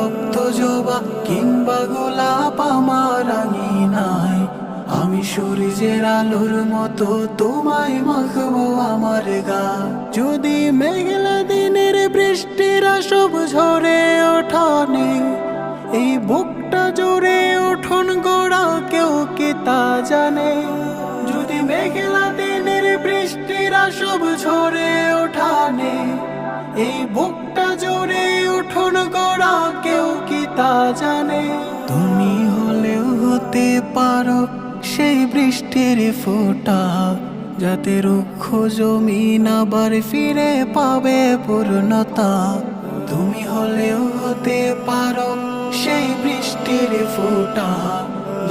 রক্ত জবা কিংবা গোলাপ আমার আঙিনায়, আমি সূর্যের আলোর মতো তোমায় মাখবো আমার গা। যদি মেঘলা দিনের বৃষ্টিরা সব ঝরে ওঠানে, এই বুকটা জুড়ে উঠোন গোড়া কেউ কি তা জানে। যদি মেঘলা দিনের বৃষ্টিরা সব ঝরে ওঠানে, এই বুকটা জুড়ে উঠোন গোড়া কেউ কি তা জানে। তুমি হলেও হতে পারো সেই বৃষ্টির ফোঁটা, যাতে রুক্ষ জমিন আবার ফিরে পাবে পূর্ণতা। তুমি হলেও হতে পারো সেই বৃষ্টির ফোঁটা,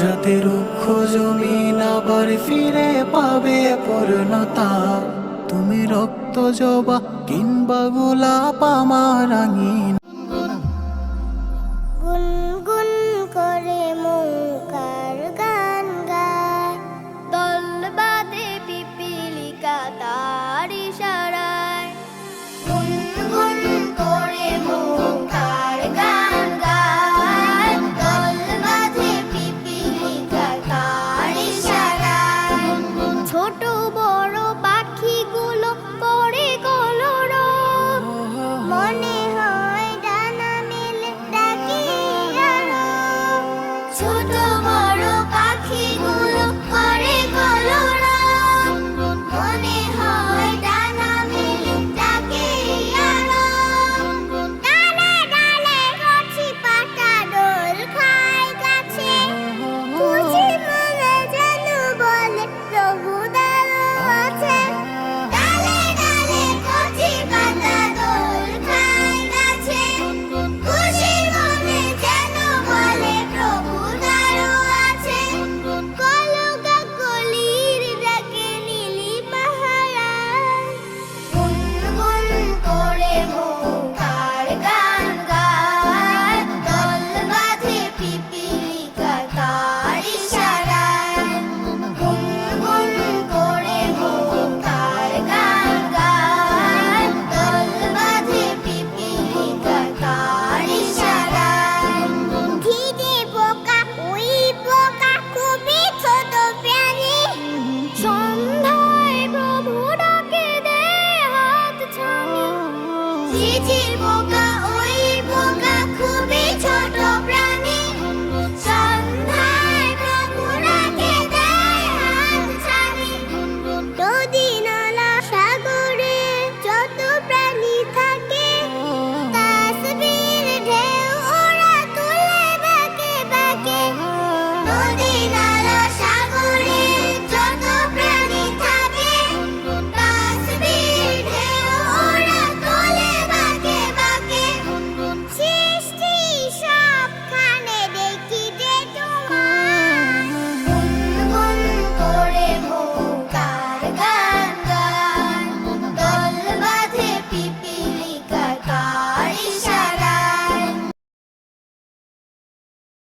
যাতে রুক্ষ জমিন আবার ফিরে পাবে পূর্ণতা। তুমি রক্ত জবা কিংবা গোলাপ আমার আঙিনায়।